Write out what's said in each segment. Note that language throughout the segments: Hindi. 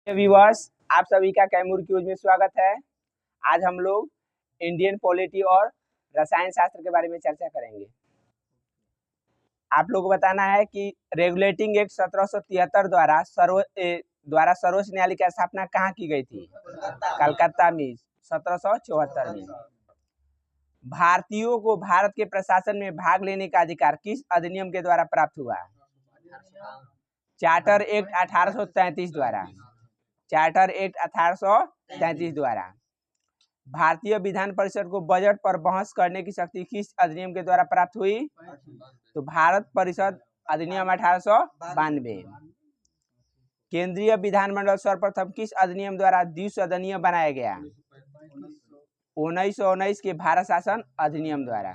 व्यूअर्स, आप सभी का कैमूर क्यूज में स्वागत है। आज हम लोग इंडियन पॉलिटी और रसायन शास्त्र के बारे में चर्चा करेंगे। आप लोगों को बताना है कि रेगुलेटिंग एक्ट 1773 द्वारा सर्वोच्च न्यायालय की स्थापना कहाँ की गई थी? कलकत्ता में 1774 में। भारतीयों को भारत के प्रशासन में भाग लेने का अधिकार किस अधिनियम के द्वारा प्राप्त हुआ? चार्टर एक्ट 1833 द्वारा। चार्टर एक्ट 1833 द्वारा। भारतीय विधान परिषद को बजट पर बहस करने की शक्ति किस अधिनियम के द्वारा प्राप्त हुई? तो भारत परिषद अधिनियम 1892। केंद्रीय विधानमंडल सर्वप्रथम किस अधिनियम द्वारा द्विसदनीय बनाया गया? 1919 के भारत शासन अधिनियम द्वारा।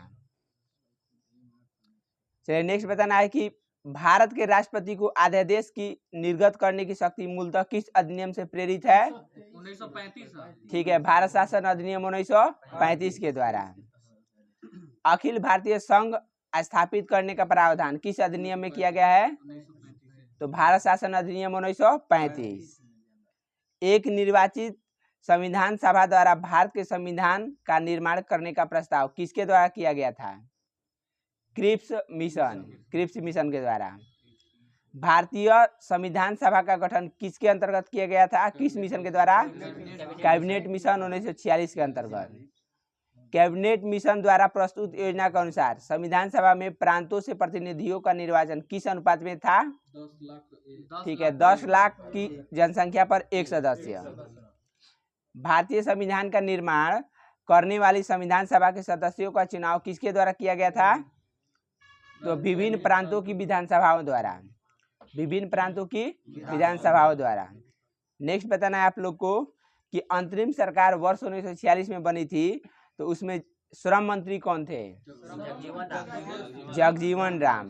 चलिए नेक्स्ट बताना है कि भारत के राष्ट्रपति को अध्यादेश की निर्गत करने की शक्ति मूलतः किस अधिनियम से प्रेरित है? 1935। ठीक है, भारत शासन अधिनियम 1935 के द्वारा। अखिल भारतीय संघ स्थापित करने का प्रावधान किस अधिनियम में किया गया है? तो भारत शासन अधिनियम 1935। एक निर्वाचित संविधान सभा द्वारा भारत के संविधान का निर्माण करने का प्रस्ताव किसके द्वारा किया गया था? क्रिप्स मिशन के द्वारा। भारतीय संविधान सभा का गठन किसके अंतर्गत किया गया था? किस मिशन के द्वारा? कैबिनेट मिशन 1946 के अंतर्गत। कैबिनेट मिशन द्वारा प्रस्तुत योजना के अनुसार संविधान सभा में प्रांतों से प्रतिनिधियों का निर्वाचन किस अनुपात में था? 10 लाख। ठीक है, 10 लाख की जनसंख्या पर एक सदस्य। भारतीय संविधान का निर्माण करने वाली संविधान सभा के सदस्यों का चुनाव किसके द्वारा किया गया था? तो विभिन्न प्रांतों की विधानसभाओं द्वारा। विभिन्न प्रांतों की विधानसभाओं द्वारा। नेक्स्ट बताना है आप लोग को कि अंतरिम सरकार वर्ष 1946 में बनी थी, तो उसमें श्रम मंत्री कौन थे? जगजीवन राम।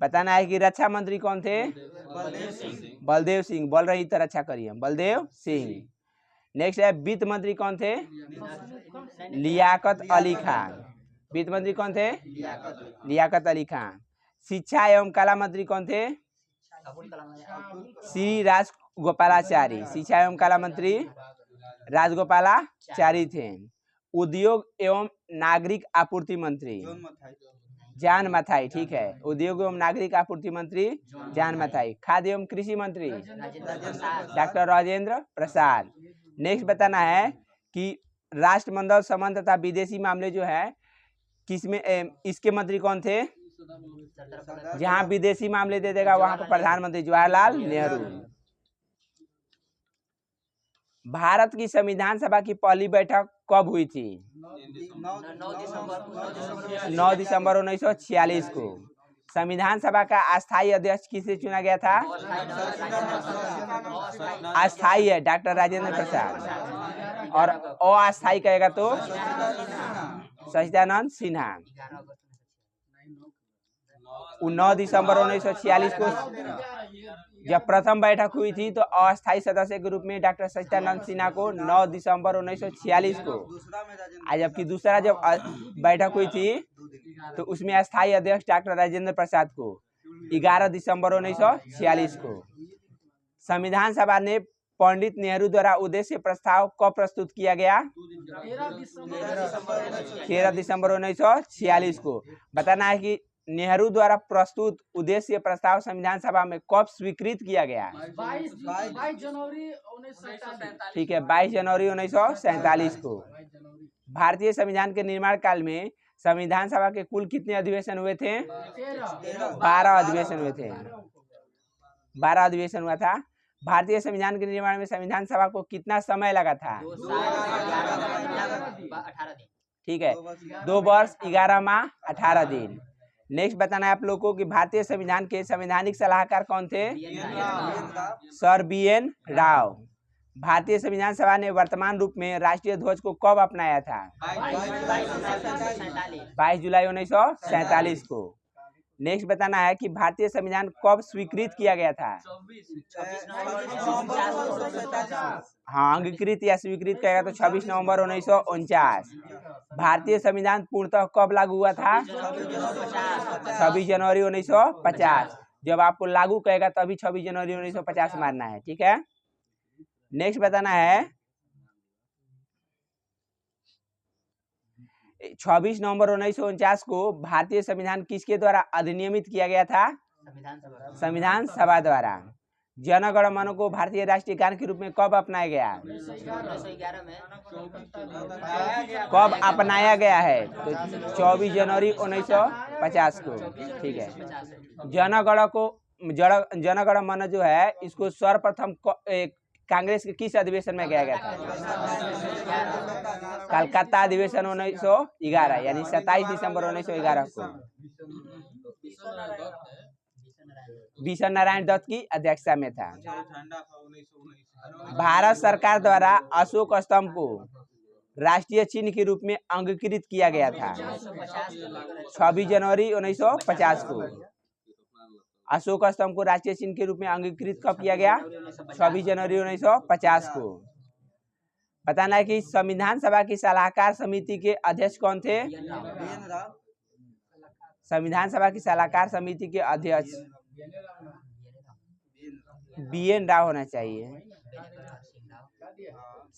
बताना है कि रक्षा मंत्री कौन थे? बलदेव सिंह। बोल रही तो रक्षा करिए, बलदेव सिंह। नेक्स्ट है वित्त मंत्री कौन थे? लियाकत अली खान। वित्त मंत्री कौन थे? लियाकत अली खान। शिक्षा एवं कला मंत्री कौन थे? श्री राजगोपालाचारी। शिक्षा एवं कला मंत्री राजगोपालाचारी थे। उद्योग एवं नागरिक आपूर्ति मंत्री जान मथाई। ठीक है, उद्योग एवं नागरिक आपूर्ति मंत्री जान मथाई। खाद्य एवं कृषि मंत्री डॉक्टर राजेंद्र प्रसाद। नेक्स्ट बताना है कि राष्ट्रमंडल संबंध तथा विदेशी मामले जो है किसमें इसके मंत्री कौन थे? जहां विदेशी मामले दे देगा वहां पर प्रधानमंत्री जवाहरलाल नेहरू। भारत की संविधान सभा की पहली बैठक कब हुई थी? 9 दिसंबर 1946 को। संविधान सभा का अस्थायी अध्यक्ष किसे चुना गया था? अस्थायी है डॉक्टर राजेंद्र प्रसाद, और अस्थायी कहेगा तो सच्चिदानंद सिन्हा। 9 दिसंबर 1946 को जब प्रथम बैठक हुई थी तो अस्थायी सदस्य के रूप में डॉक्टर सच्चिदानंद सिन्हा को 9 दिसंबर 1946 को, आज जबकि दूसरा जब बैठक हुई थी तो उसमें अस्थायी अध्यक्ष डॉक्टर राजेंद्र प्रसाद को 11 दिसंबर 1946 को। संविधान सभा ने पंडित नेहरू द्वारा उद्देश्य प्रस्ताव कब प्रस्तुत किया गया? 13 दिसंबर 1946 को। बताना है कि नेहरू द्वारा प्रस्तुत उद्देश्य प्रस्ताव संविधान सभा में कब स्वीकृत किया गया? 22 जनवरी 1947। ठीक है, 22 जनवरी 1947 को। भारतीय संविधान के निर्माण काल में संविधान सभा के कुल कितने अधिवेशन हुए थे? 12 अधिवेशन हुए थे। 12 अधिवेशन हुआ था। भारतीय संविधान के निर्माण में संविधान सभा को कितना समय लगा था? ठीक है, 2 वर्ष 11 माह 18 दिन। नेक्स्ट बताना है आप लोगों को कि भारतीय संविधान के संवैधानिक सलाहकार कौन थे? Sir BN Rao. भारतीय संविधान सभा ने वर्तमान रूप में राष्ट्रीय ध्वज को कब अपनाया था? 22 जुलाई 1947 को। नेक्स्ट बताना है कि भारतीय संविधान कब स्वीकृत किया गया था? हाँ, अंगीकृत या स्वीकृत कहेगा तो 26 नवंबर 1949। भारतीय संविधान पूर्णतः कब लागू हुआ था? 26 जनवरी 1950। जब आपको लागू कहेगा तभी 26 जनवरी 1950 मानना है। ठीक है, नेक्स्ट बताना है 26 नवंबर 1949 को भारतीय संविधान किसके द्वारा अधिनियमित किया गया था? संविधान सभा द्वारा। जन गण मन को भारतीय राष्ट्रीय गान के रूप में कब अपनाया गया? 1911 में कब अपनाया गया है? तो 24 जनवरी 1950 को। ठीक है। जन गण मन जो है इसको सर्वप्रथम कांग्रेस के किस अधिवेशन में गया था? कलकत्ता अधिवेशन 1911 यानी 27 दिसंबर 1911 को भीषण नारायण दत्त की अध्यक्षता में था। भारत सरकार द्वारा अशोक स्तंभ को राष्ट्रीय चिन्ह के रूप में अंगीकृत किया गया था 26 जनवरी 1950 को। अशोक स्तंभ को राष्ट्रीय चिन्ह के रूप में अंगीकृत कब किया गया? 26 जनवरी 1950 को। बताना है कि संविधान सभा की सलाहकार समिति के अध्यक्ष कौन थे? संविधान सभा की सलाहकार समिति के अध्यक्ष BN राव होना चाहिए।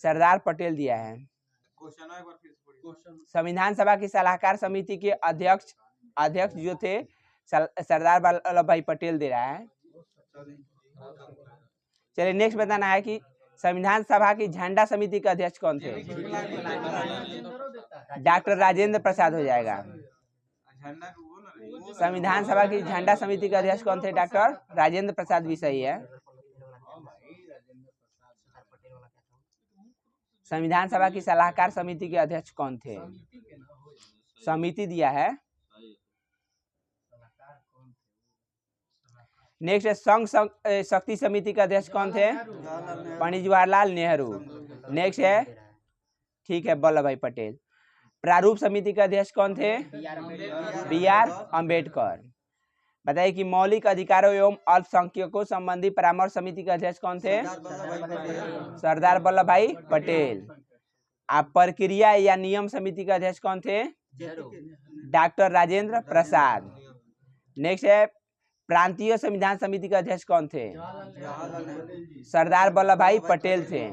सरदार पटेल दिया है। संविधान सभा की सलाहकार समिति के अध्यक्ष जो थे सरदार वल्लभ भाई पटेल दे रहा है। चलिए नेक्स्ट बताना है कि संविधान सभा की झंडा समिति के अध्यक्ष कौन थे? डॉक्टर राजेंद्र प्रसाद हो जाएगा। संविधान सभा की झंडा समिति के अध्यक्ष कौन थे? डॉक्टर राजेंद्र प्रसाद भी सही है। संविधान सभा की सलाहकार समिति के अध्यक्ष कौन थे? समिति दिया है। नेक्स्ट है संघ शक्ति समिति के अध्यक्ष कौन थे? पंडित जवाहरलाल नेहरू। नेक्स्ट है ठीक है वल्लभ भाई पटेल। प्रारूप समिति के अध्यक्ष कौन थे? BR अम्बेडकर। बताइए कि मौलिक अधिकारों एवं अल्पसंख्यकों संबंधी परामर्श समिति के अध्यक्ष कौन थे? सरदार वल्लभ भाई पटेल। आप प्रक्रिया या नियम समिति के अध्यक्ष कौन थे? डॉक्टर राजेंद्र प्रसाद। नेक्स्ट है प्रांतीय संविधान समिति के अध्यक्ष कौन थे? सरदार वल्लभ भाई पटेल थे।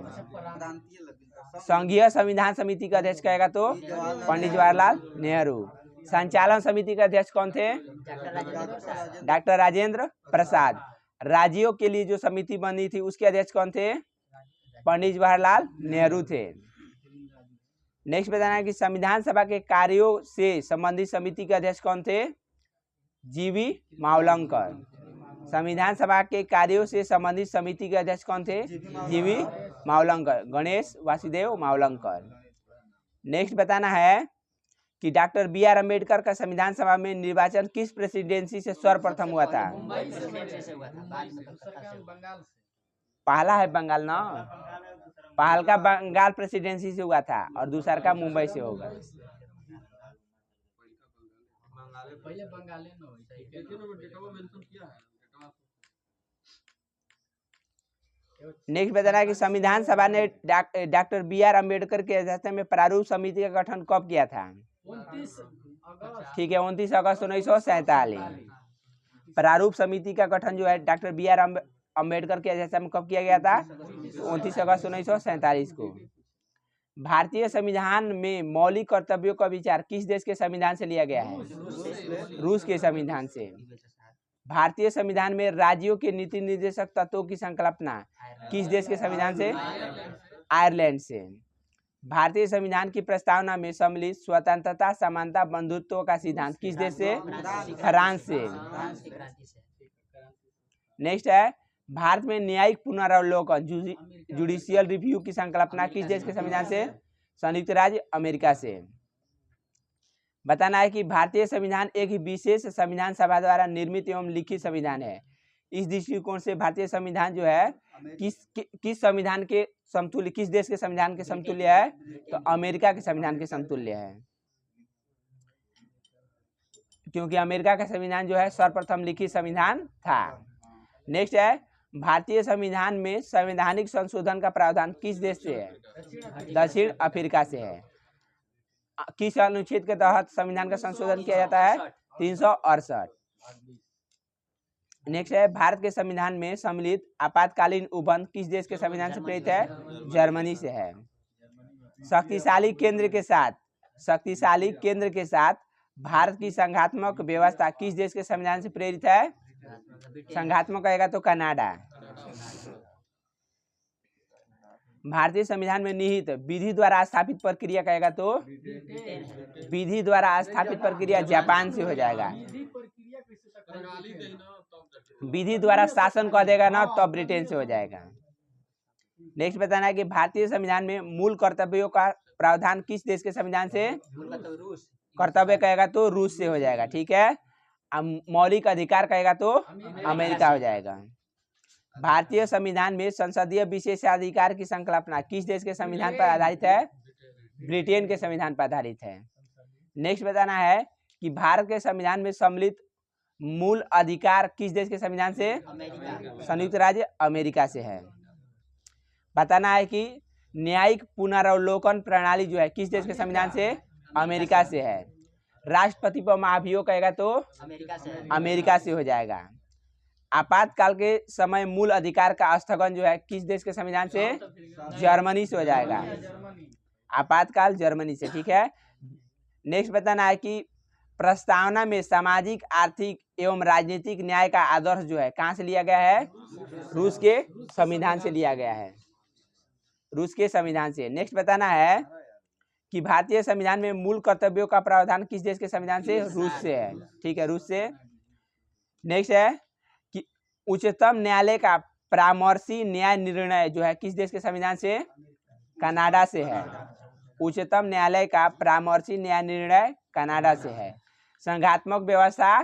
संघीय संविधान समिति का अध्यक्ष कहेगा तो पंडित जवाहरलाल नेहरू। संचालन समिति के अध्यक्ष कौन थे? डॉक्टर राजेंद्र प्रसाद। राज्यों के लिए जो समिति बनी थी उसके अध्यक्ष कौन थे? पंडित जवाहरलाल नेहरू थे। नेक्स्ट बताना है कि संविधान सभा के कार्यों से संबंधित समिति के अध्यक्ष कौन थे? GV मावलंकर। संविधान सभा के कार्यों से संबंधित समिति के अध्यक्ष कौन थे? GV मावलंकर, गणेश वासुदेव मावलंकर। नेक्स्ट बताना है कि डॉक्टर BR अम्बेडकर का संविधान सभा में निर्वाचन किस प्रेसिडेंसी से सर्वप्रथम हुआ था? पहला है बंगाल ना, पहल का बंगाल प्रेसिडेंसी से हुआ था और दूसरा का मुंबई से होगा। पहले बंगाली में नेक्स्ट बताना है कि संविधान सभा ने डॉक्टर BR अम्बेडकर के अध्यक्षता में प्रारूप समिति का गठन कब किया था? 29 अगस्त। ठीक है 29 अगस्त 1947। प्रारूप समिति का गठन जो है डॉक्टर BR अम्बेडकर के अध्यक्षता में कब किया गया था? 29 अगस्त 1947 को। भारतीय संविधान में मौलिक कर्तव्यों का विचार किस देश के संविधान से लिया गया है? रूस के संविधान से। भारतीय संविधान में राज्यों के नीति निर्देशक तत्वों की संकल्पना किस देश के संविधान से? आयरलैंड से। भारतीय संविधान की प्रस्तावना में सम्मिलित स्वतंत्रता, समानता, बंधुत्व का सिद्धांत किस देश से? फ्रांस से। नेक्स्ट है भारत में न्यायिक पुनरावलोकन जुडिशियल रिव्यू की संकल्पना किस देश के संविधान से? संयुक्त राज्य अमेरिका से। बताना है कि भारतीय संविधान एक विशेष संविधान सभा द्वारा निर्मित एवं लिखित संविधान है। इस दृष्टिकोण से भारतीय संविधान जो है किस संविधान के समतुल्य, किस देश के संविधान के समतुल्य है? तो अमेरिका के संविधान के समतुल्य है, क्योंकि अमेरिका का संविधान जो है सर्वप्रथम लिखित संविधान था। नेक्स्ट है भारतीय संविधान में संवैधानिक संशोधन का प्रावधान किस देश से है? दक्षिण अफ्रीका से है। किस अनुच्छेद के तहत संविधान का संशोधन किया जाता है? 368। नेक्स्ट है भारत के संविधान में सम्मिलित आपातकालीन उपबंध किस देश के संविधान से प्रेरित है? जर्मनी से है। शक्तिशाली केंद्र के साथ भारत की संघात्मक व्यवस्था किस देश के संविधान से प्रेरित है? संघात्मक कहेगा तो कनाडा। भारतीय संविधान में निहित विधि द्वारा स्थापित प्रक्रिया कहेगा तो विधि द्वारा स्थापित प्रक्रिया जापान से हो जाएगा। विधि द्वारा शासन कह देगा ना तो ब्रिटेन से हो जाएगा। नेक्स्ट बताना है कि भारतीय संविधान में मूल कर्तव्यों का प्रावधान किस देश के संविधान से? कर्तव्य कहेगा तो रूस से हो जाएगा। ठीक है। अब मौलिक अधिकार कहेगा तो अमेरिका हो जाएगा। भारतीय संविधान में संसदीय विशेषाधिकार की संकल्पना किस देश के संविधान पर आधारित है? ब्रिटेन के संविधान पर आधारित है। नेक्स्ट बताना है कि भारत के संविधान में सम्मिलित मूल अधिकार किस देश के संविधान से? संयुक्त राज्य अमेरिका से है। बताना है कि न्यायिक पुनरावलोकन प्रणाली जो है किस देश के संविधान से? अमेरिका से है। राष्ट्रपति पर महाभियोग कहेगा तो अमेरिका से हो जाएगा। आपातकाल के समय मूल अधिकार का स्थगन जो है किस देश के संविधान से? जर्मनी से हो जाएगा। आपातकाल जर्मनी से। ठीक है। नेक्स्ट बताना है कि प्रस्तावना में सामाजिक, आर्थिक एवं राजनीतिक न्याय का आदर्श जो है कहाँ से लिया गया है? रूस के संविधान से लिया गया है। रूस के संविधान से। नेक्स्ट बताना है कि भारतीय संविधान में मूल कर्तव्यों का प्रावधान किस देश के संविधान से? रूस से है। ठीक है, रूस से। नेक्स्ट है कि उच्चतम न्यायालय का परामर्शी न्याय निर्णय जो है किस देश के संविधान से? कनाडा से है। उच्चतम न्यायालय का परामर्शी न्याय निर्णय कनाडा से है। संघात्मक व्यवस्था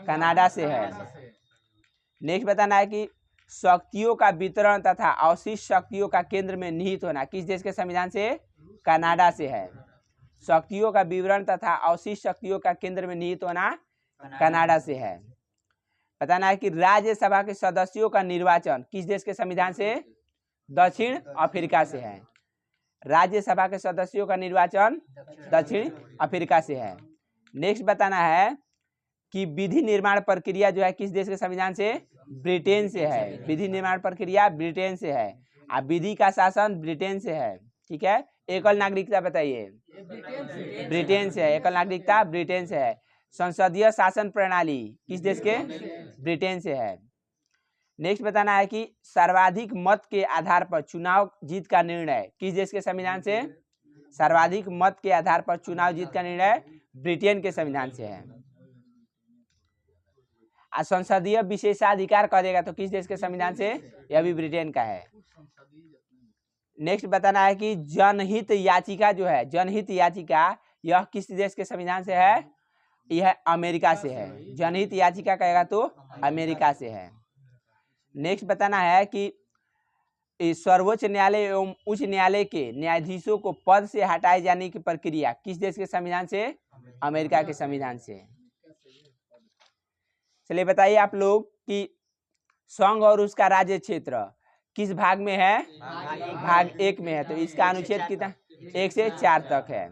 कनाडा से है। नेक्स्ट बताना है कि शक्तियों का वितरण तथा अवशिष्ट शक्तियों का केंद्र में निहित होना किस देश के संविधान से? कनाडा से है। शक्तियों का विवरण तथा अवशिष्ट शक्तियों का केंद्र में निहित होना कनाडा से है। बताना है कि राज्यसभा के सदस्यों का निर्वाचन किस देश के संविधान से? दक्षिण अफ्रीका से है। राज्यसभा के सदस्यों का निर्वाचन दक्षिण अफ्रीका से है। नेक्स्ट बताना है कि विधि निर्माण प्रक्रिया जो है किस देश के संविधान से? ब्रिटेन से है। विधि निर्माण प्रक्रिया ब्रिटेन से है। अब विधि का शासन ब्रिटेन से है। ठीक है। एकल नागरिकता बताइए। ब्रिटेन से है। एकल नागरिकता ब्रिटेन से है। संसदीय शासन प्रणाली किस देश के? ब्रिटेन से है। नेक्स्ट बताना है कि सर्वाधिक मत के आधार पर चुनाव जीत का निर्णय किस देश के संविधान से? सर्वाधिक मत के आधार पर चुनाव जीत का निर्णय ब्रिटेन के संविधान से है। संसदीय विशेषाधिकार करेगा तो किस देश के संविधान से? यह भी ब्रिटेन का है। नेक्स्ट बताना है कि जनहित याचिका जो है, जनहित याचिका यह किस देश के संविधान से है? यह अमेरिका से है। जनहित याचिका कहेगा तो अमेरिका से है। नेक्स्ट बताना है कि सर्वोच्च न्यायालय एवं उच्च न्यायालय के न्यायाधीशों को पद से हटाए जाने की प्रक्रिया किस देश के संविधान से? अमेरिका के संविधान से। चलिए बताइए आप लोग कि संघ और उसका राज्य क्षेत्र किस भाग में है? भाग 1 में है। तो इसका अनुच्छेद कितना? 1 से 4 तक है।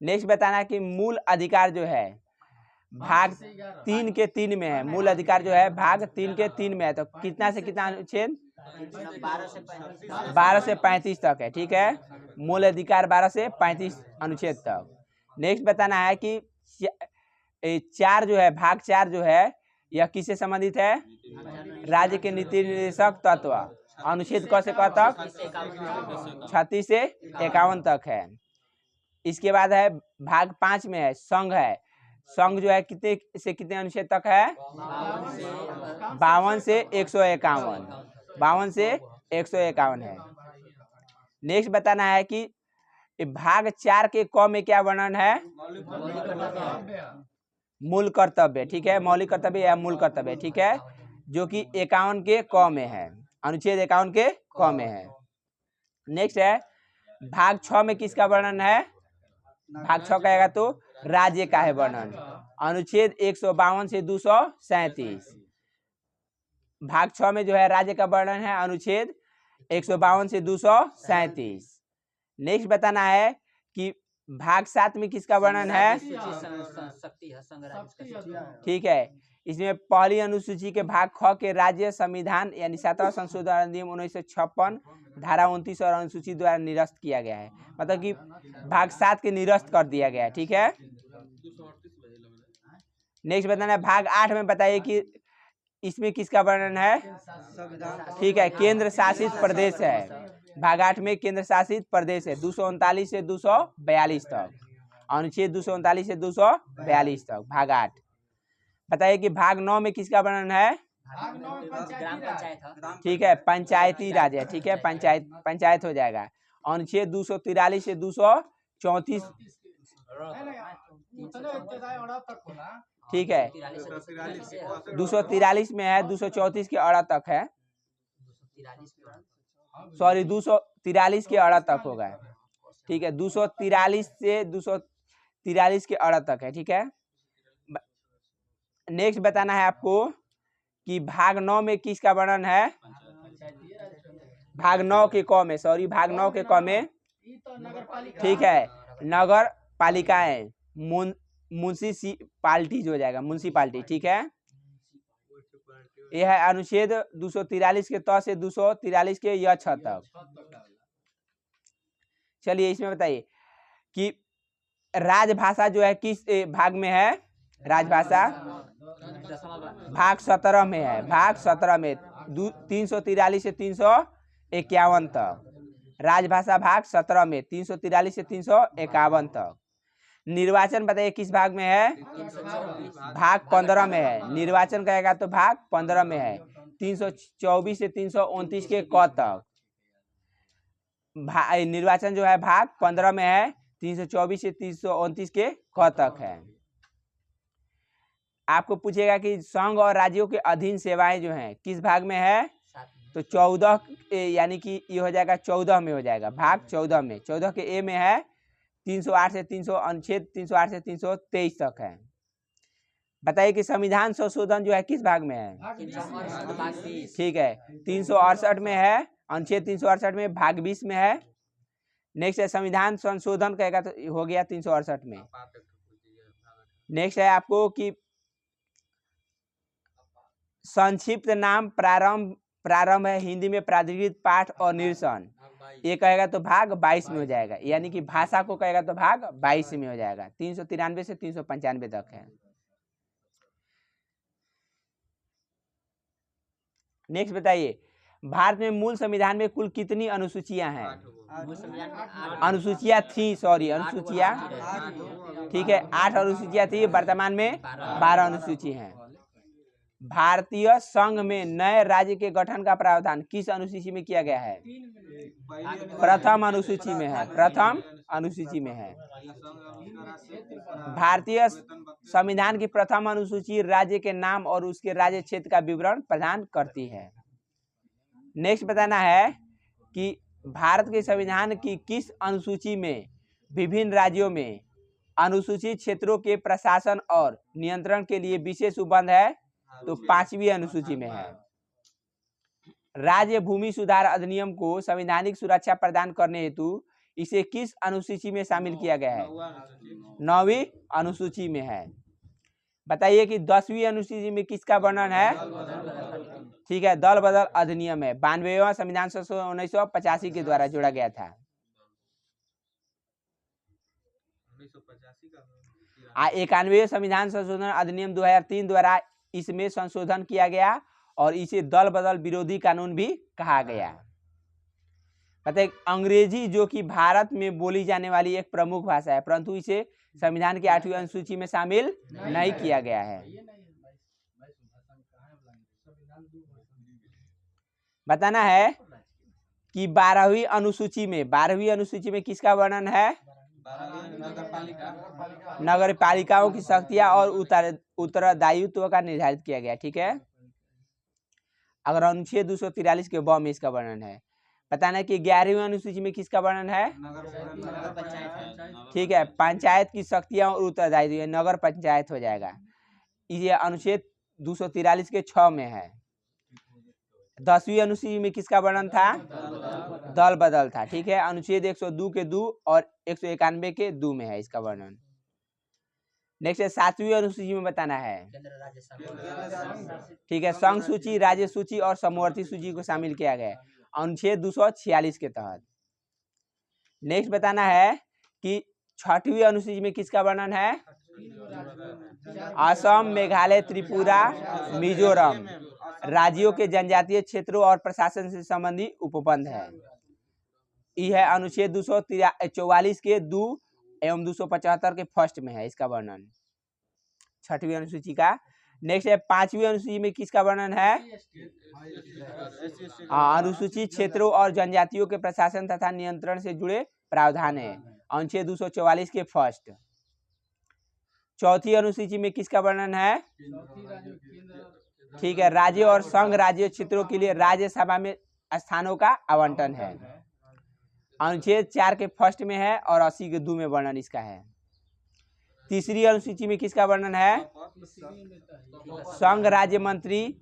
नेक्स्ट बताना कि मूल अधिकार जो है भाग 3 के 3 में है। मूल अधिकार जो है भाग 3 के 3 में है। तो कितना से कितना अनुच्छेद? 12 से 35 तक है। ठीक है। मूल अधिकार 12 से 35 अनुच्छेद तक। नेक्स्ट बताना है कि 4 जो है, भाग 4 जो है यह किससे संबंधित है? राज्य के नीति निर्देशक तत्व। अनुच्छेद क से क तक 36 से 51 तक है। इसके बाद है भाग 5 में है संघ है। संघ जो है कितने से कितने अनुच्छेद तक है? 52 से 151। 52 से 151 है। नेक्स्ट बताना है कि भाग 4 के क में क्या वर्णन है? मूल कर्तव्य। ठीक है। मौलिक कर्तव्य या मूल कर्तव्य। ठीक है। जो कि 51 के क में है। अनुच्छेद 51 के क में है। नेक्स्ट है भाग 6 में किसका वर्णन है? भाग 6 कहेगा तो राज्य का है वर्णन। अनुच्छेद 152 से 237। भाग 6 में जो है राज्य का वर्णन है अनुच्छेद 152 से 237। नेक्स्ट बताना है कि भाग 7 में किसका वर्णन है? शक्ति है, संघ राज्य शक्ति का शक्ति। अधिकार। ठीक है, इसमें पहली अनुसूची के भाग ख के राज्य संविधान यानी 7वां संशोधन अधिनियम 1956 धारा 29 और अनुसूची द्वारा निरस्त किया गया है। मतलब कि भाग 7 के निरस्त कर दिया गया है। ठीक है, नेक्स्ट बताना है भाग 8 में बताइए कि इसमें किसका वर्णन है? ठीक है, केंद्र शासित प्रदेश है। भाग 8 में केंद्र शासित प्रदेश है 239 से 242 तक, अनुच्छेद 239 से 242 तक भाग 8। बताइए कि भाग 9 में किसका वर्णन है? भाग 9 में ग्राम पंचायती पंचायत है। ठीक है, पंचायती राज है। ठीक है, पंचायत हो जाएगा। अनुच्छेद 243 से 234। ठीक है, 243 में है, 234 के अड़ा तक है। सॉरी, 243 के अड़ा तक होगा। ठीक है, 243 से 243 के अड़ा तक है। ठीक है, नेक्स्ट बताना है आपको कि भाग 9 में किसका वर्णन है? भाग 9 के क में, सॉरी भाग 9 के क में, ठीक है, नगर पालिकाएं म्युनिसिपालिटीज हो जाएगा, म्युनिसिपालिटी। ठीक है, यह है अनुच्छेद 243 के त से 243 के य छ तक। चलिए इसमें बताइए कि राजभाषा जो है किस भाग में है? राजभाषा भाग 17 में है। भाग 17 में 343 से 351 तक। राजभाषा भाग 17 में 343 से 351 तक। निर्वाचन बताइए किस भाग में है? भाग 15 में है। निर्वाचन कहेगा तो भाग 15 में है 324 से 329 के क तक। निर्वाचन जो है भाग 15 में है 324 से 329 के क तक है। आपको पूछेगा कि संघ और राज्यों के अधीन सेवाएं जो हैं किस भाग में है? तो 14 यानी कि ये हो जाएगा 14 में हो जाएगा, भाग 14 में। 14 के ए में है 308 से 300 अनुच्छेद 308 से 323 तक है। बताइए कि संविधान संशोधन जो है किस भाग में है? ठीक है, 368 में है, अनुच्छेद 368 में, भाग 20 में है। नेक्स्ट है संविधान संशोधन कहेगा तो हो गया 368 में। नेक्स्ट है आपको कि संक्षिप्त नाम प्रारंभ है हिंदी में प्राधिकृत पाठ और निरसन, ये कहेगा तो भाग 22 में हो जाएगा। यानी कि भाषा को कहेगा तो भाग 22 में हो जाएगा। 393 से 395 तक है। नेक्स्ट बताइए भारत में मूल संविधान में कुल कितनी अनुसूचियां हैं? अनुसूचियां थी, सॉरी अनुसूचियां, ठीक है 8 अनुसूचियां थी, वर्तमान में 12 अनुसूची हैं। भारतीय संघ में नए राज्य के गठन का प्रावधान किस अनुसूची में किया गया है? प्रथम अनुसूची में है, प्रथम अनुसूची में है। भारतीय संविधान की प्रथम अनुसूची राज्य के नाम और उसके राज्य क्षेत्र का विवरण प्रदान करती है। नेक्स्ट बताना है कि भारत के संविधान की किस अनुसूची में विभिन्न राज्यों में अनुसूचित क्षेत्रों के प्रशासन और नियंत्रण के लिए विशेष उपबंध है? तो 5वीं अनुसूची में है। राज्य भूमि सुधार अधिनियम को संवैधानिक सुरक्षा प्रदान करने हेतु इसे किस अनुसूची में शामिल किया गया है? 9वीं अनुसूची में है। बताइए कि 10वीं अनुसूची में किसका वर्णन है? ठीक है, दल बदल अधिनियम है। 92वां संविधान संशोधन 1985 के द्वारा जोड़ा गया था। 91वें संविधान संशोधन अधिनियम 2003 द्वारा इसमें संशोधन किया गया और इसे दल बदल विरोधी कानून भी कहा गया। बताइए अंग्रेजी जो कि भारत में बोली जाने वाली एक प्रमुख भाषा है, परंतु इसे संविधान की 8वीं अनुसूची में शामिल नहीं किया गया है। बताना है कि 12वीं अनुसूची में किसका वर्णन है? नगर पालिकाओं की शक्तियां और उत्तरदायित्व का निर्धारित किया गया। ठीक है, अगर अनुच्छेद 243 के ब में इसका वर्णन है। बताना कि 11वीं अनुसूची में किसका वर्णन है? ठीक है, पंचायत की शक्तियां और उत्तरदायित्व, नगर पंचायत हो जाएगा। ये अनुच्छेद 243 के 6 में है। 10वीं अनुसूची में किसका वर्णन था? दल बदल था। ठीक है, अनुच्छेद 102 के 2 और 191 के 2 में है इसका वर्णन। नेक्स्ट है 7वीं अनुसूची में बताना है। केंद्र राज्य संघ। ठीक है, संघ सूची, राज्य सूची और समवर्ती सूची को शामिल किया गया है अनुच्छेद 246 के तहत। नेक्स्ट बताना है कि 6वीं अनुसूची में किसका वर्णन है? असम, मेघालय, त्रिपुरा, मिजोरम राज्यों के जनजातीय क्षेत्रों और प्रशासन से संबंधी उपबंध है। यह है अनुच्छेद 244 के 2 एवं 275 के फर्स्ट में है इसका वर्णन 6वीं अनुसूची का। नेक्स्ट है 5वीं अनुसूची में किसका वर्णन है? अनुसूचित क्षेत्रों और जनजातियों के प्रशासन तथा नियंत्रण से जुड़े प्रावधान है अनुच्छेद 244 के फर्स्ट। 4वीं अनुसूची में किसका वर्णन है? ठीक है, राज्य और संघ राज्य क्षेत्रों के लिए राज्यसभा में स्थानों का आवंटन है अनुच्छेद 4 के फर्स्ट में है और 80 के 2 में वर्णन इसका है। 3री अनुसूची में किसका वर्णन है? संघ राज्य मंत्री,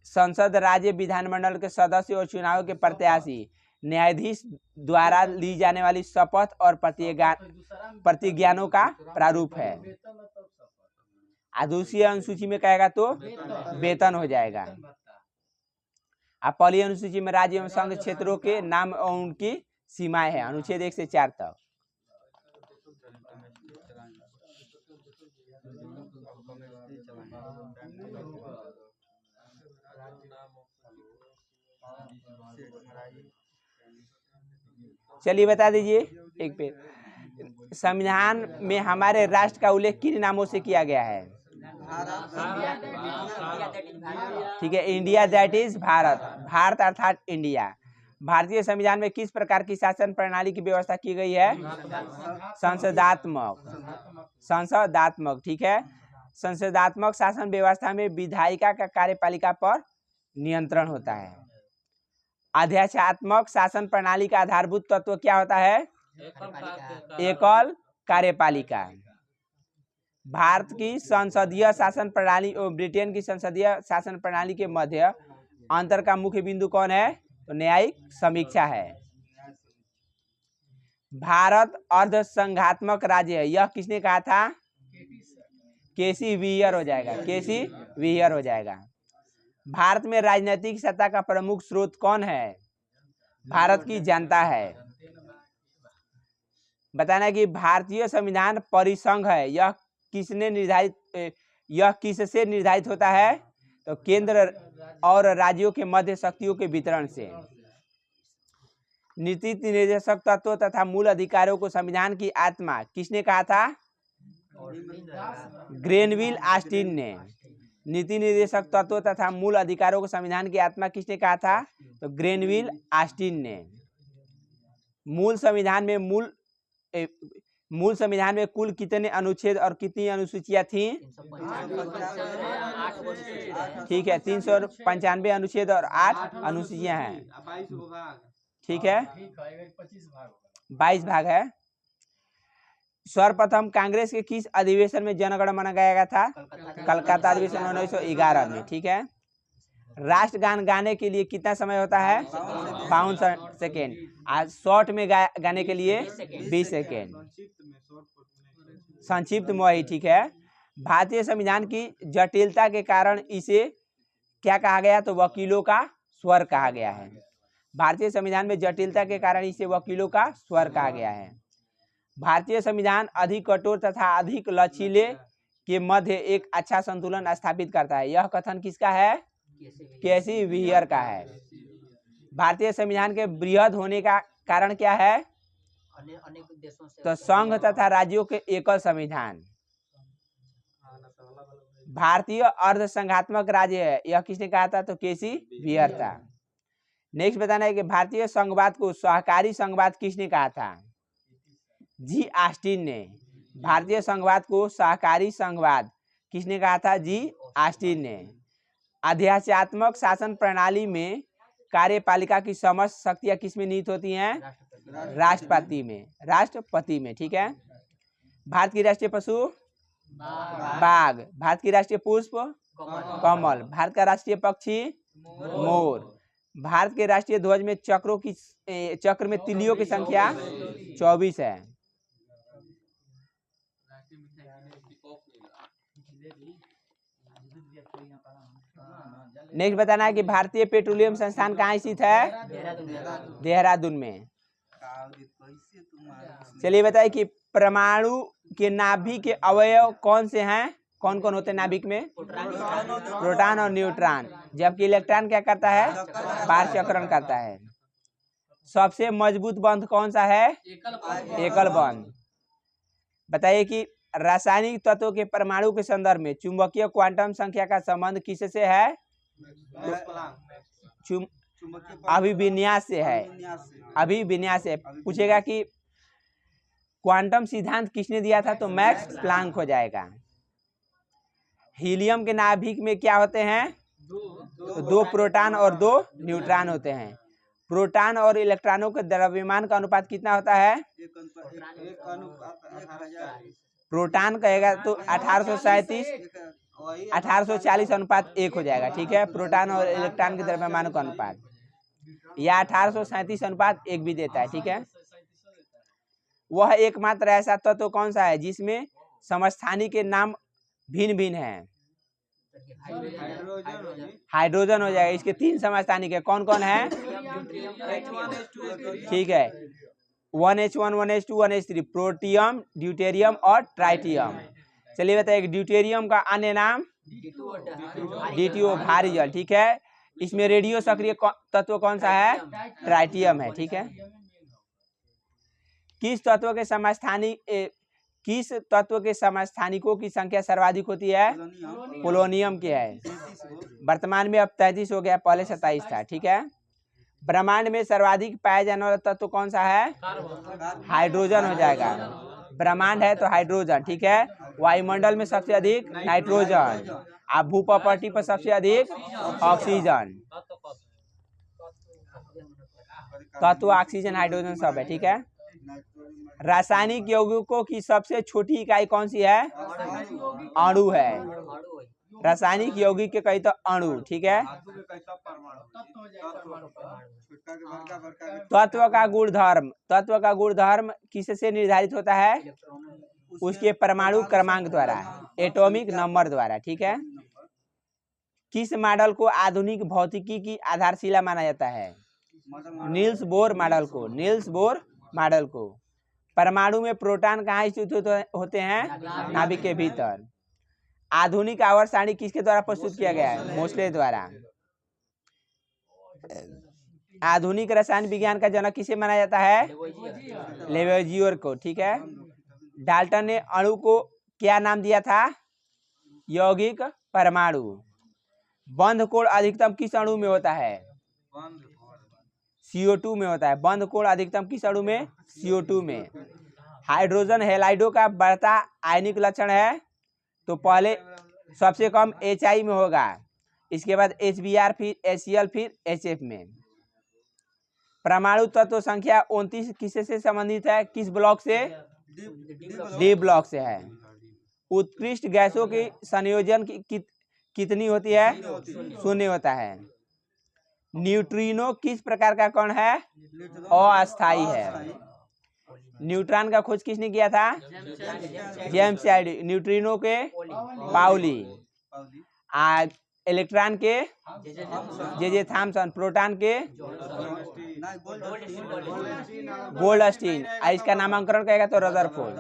संसद, राज्य विधानमंडल के सदस्य और चुनाव के प्रत्याशी, न्यायाधीश द्वारा ली जाने वाली शपथ और प्रतिज्ञानों का प्रारूप है। दूसरी अनुसूची में कहेगा तो वेतन हो जाएगा। अब पहली अनुसूची में राज्य एवं संघ क्षेत्रों के नाम और उनकी सीमाएं हैं अनुच्छेद 1 से 4 तक। चलिए बता दीजिए एक पे। संविधान में हमारे राष्ट्र का उल्लेख किन नामों से किया गया है? ठीक है, India that is Bharat, Bharat अर्थात इंडिया। भारतीय संविधान में किस प्रकार की शासन प्रणाली की व्यवस्था की गई है? संसदात्मक। ठीक है, संसदात्मक शासन व्यवस्था में विधायिका का कार्यपालिका पर नियंत्रण होता है। अध्यक्षात्मक शासन प्रणाली का आधारभूत तत्व क्या होता है? एकल कार्यपालिका। भारत की संसदीय शासन प्रणाली और ब्रिटेन की संसदीय शासन प्रणाली के मध्य अंतर का मुख्य बिंदु कौन है? तो न्यायिक समीक्षा है। भारत अर्ध संघात्मक राज्य है, यह किसने कहा था? केसी व्हीयर हो जाएगा, केसी व्हीयर हो जाएगा। भारत में राजनीतिक सत्ता का प्रमुख स्रोत कौन है? भारत की जनता है। बताना कि भारतीय संविधान परिसंघ है, यह किससे निर्धारित होता है? तो केंद्र और राज्यों के मध्य शक्तियों के वितरण से। नीति निर्देशक तत्व तथा मूल अधिकारों को संविधान की आत्मा किसने कहा था? ग्रेनविल ऑस्टिन ने। नीति निर्देशक तत्व तथा मूल अधिकारों को संविधान की आत्मा किसने कहा था? तो ग्रेनविल ऑस्टिन ने। मूल संविधान में कुल कितने अनुच्छेद और कितनी अनुसूचियां थीं? ठीक है, 395 अनुच्छेद और 8 अनुसूचियां हैं। ठीक है, 22 भाग है। सर्वप्रथम कांग्रेस के किस अधिवेशन में जनगण मन गाया गया था? कलकत्ता अधिवेशन 1911 में। ठीक है, राष्ट्रगान गाने के लिए कितना समय होता है? 52 सेकेंड। आज शॉर्ट में गाने के लिए 20 सेकेंड, संक्षिप्त में वही। ठीक है, भारतीय संविधान की जटिलता के कारण इसे क्या कहा गया? तो वकीलों का स्वर कहा गया है। भारतीय संविधान में जटिलता के कारण इसे वकीलों का स्वर कहा गया है। भारतीय संविधान अधिक कठोर तथा अधिक लचीले के मध्य एक अच्छा संतुलन स्थापित करता है, यह कथन किसका है? केसी व्हीयर का है। भारतीय संविधान के बृहद होने का कारण क्या है? अनेक देशों से तो संघ तथा राज्यों के एकल संविधान। भारतीय अर्ध संघात्मक राज्य है, यह किसने कहा था? तो केसी व्हीयर था। नेक्स्ट बताना है कि भारतीय संघवाद को सहकारी संघवाद किसने कहा था? जी ऑस्टिन ने। भारतीय संघवाद को सहकारी संघवाद किसने कहा था? जी ऑस्टिन ने। अध्यक्षात्मक शासन प्रणाली में कार्यपालिका की समस्त शक्तियां किसमें निहित होती हैं? राष्ट्रपति में। ठीक है, भारत की राष्ट्रीय पशु बाघ, भारत की राष्ट्रीय पुष्प कमल, भारत का राष्ट्रीय पक्षी मोर, भारत के राष्ट्रीय ध्वज में चक्र में तिलियों की संख्या 24 है। नेक्स्ट बताना है कि भारतीय पेट्रोलियम संस्थान कहाँ स्थित है? देहरादून में। चलिए बताइए कि परमाणु के नाभिक के अवयव कौन से हैं? कौन कौन होते हैं नाभिक में? प्रोटॉन और न्यूट्रॉन। जबकि इलेक्ट्रॉन क्या करता है? बाहर चक्रण करता है। सबसे मजबूत बंध कौन सा है? एकल बंध। बताइए कि रासायनिक तत्वों के परमाणु के संदर्भ में चुंबकीय क्वांटम संख्या का संबंध किससे है? अभिविन्यास से है। अभिविन्यास से पूछेगा कि क्वांटम सिद्धांत किसने दिया था, तो मैक्स प्लांक हो जाएगा। हीलियम के नाभिक में क्या होते हैं? तो 2 प्रोटॉन और 2 न्यूट्रॉन होते हैं। प्रोटॉन और इलेक्ट्रॉनों के द्रव्यमान का अनुपात कितना होता है? प्रोटॉन कहेगा तो 1840 अनुपात 1 हो जाएगा। ठीक है, प्रोटॉन और इलेक्ट्रॉन के द्रव्यमान का अनुपात, या 1837 अनुपात 1 भी देता है। ठीक है, वह एकमात्र ऐसा तत्व कौन सा है जिसमें समस्थानिक के नाम भिन्न भिन्न हैं? हाइड्रोजन हो जाएगा। इसके 3 समस्थानिक है। कौन कौन है? ठीक है, 1H1, 1H2, 1H3, protium, deuterium और ट्राइटियम। चलिए बताइए ड्यूटेरियम का अन्य नाम DTO, भारी जल। ठीक है, इसमें रेडियो सक्रिय तत्व कौन सा है? ट्राइटियम है। ठीक है, किस तत्व के समस्थानिकों की संख्या सर्वाधिक होती है? पोलोनियम की है। वर्तमान में अब 33 हो गया, पहले 27 था। ठीक है, ब्रह्मांड में सर्वाधिक पाया जाने वाला तत्व कौन सा है? हाइड्रोजन हो जाएगा। ब्रह्मांड है तो हाइड्रोजन। ठीक है, वायुमंडल में सबसे अधिक नाइट्रोजन, आप भूप्रपट्टी पर सबसे अधिक ऑक्सीजन। तत्व ऑक्सीजन, हाइड्रोजन सब है। ठीक है, रासायनिक यौगिकों की सबसे छोटी इकाई कौन सी है? अणु है। रासायनिक यौगिक के कई तो अणु। ठीक है, तत्व का गुणधर्म किससे निर्धारित होता है? उसके परमाणु क्रमांक द्वारा, एटॉमिक नंबर द्वारा। ठीक है, किस मॉडल को आधुनिक भौतिकी की आधारशिला माना जाता है? नील्स बोर मॉडल को। नील्स बोर मॉडल को। परमाणु में प्रोटॉन कहाँ स्थित होते हैं? नाभिक के भीतर। आधुनिक आवर्त सारणी किसके द्वारा प्रस्तुत किया गया है? मोस्ले द्वारा। आधुनिक रसायन विज्ञान का जनक किसे माना जाता है? लेवोजियर को। ठीक है, डाल्टन ने अणु को क्या नाम दिया था? यौगिक परमाणु। बंध कोण अधिकतम किस अणु में होता है? CO2 में होता है। बंध कोण अधिकतम किस अणु में? CO2 में। हाइड्रोजन हैलाइडो का बढ़ता आयनिक लक्षण है, तो पहले सबसे कम HI में होगा, इसके बाद HBr, फिर HCl, फिर HF में। परमाणु तत्व संख्या 29 किससे संबंधित है? किस ब्लॉक से? डी ब्लॉक से है। उत्कृष्ट गैसों की संयोजन कितनी होती है? 0 होता है। न्यूट्रिनो किस प्रकार का कण है? अस्थायी है। न्यूट्रॉन का खोज किसने किया था? James Chadwick. न्यूट्रिनो के पाउली। इलेक्ट्रॉन के जे थॉमसन। प्रोटॉन के गोल्डस्टीन। इसका नामांकन कहेगा तो रदरफोर्ड।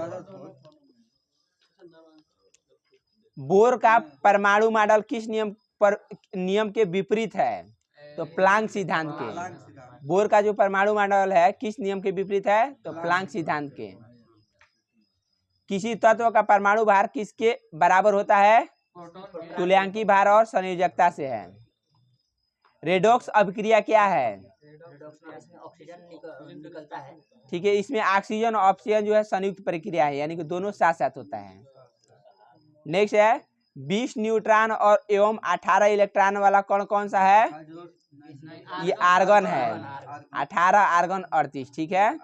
बोर का परमाणु मॉडल किस नियम के विपरीत है? तो प्लांक सिद्धांत के। बोर का जो परमाणु मॉडल है किस नियम के विपरीत है? तो प्लांक सिद्धांत के। किसी तत्व का परमाणु भार किसके बराबर होता है? तुल्यांकी भार और संयोजकता से है। रेडॉक्स अभिक्रिया क्या है? ऑक्सीजन निकलता है। ठीक है, इसमें ऑक्सीजन और ऑक्सीजन जो है संयुक्त प्रक्रिया है, यानी कि दोनों साथ साथ होता है। नेक्स्ट है 20 न्यूट्रॉन और एवं 18 इलेक्ट्रॉन वाला कण कौन सा है? ये आर्गन है। 18 आर्गन 38। ठीक है,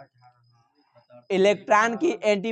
इलेक्ट्रॉन की एंटी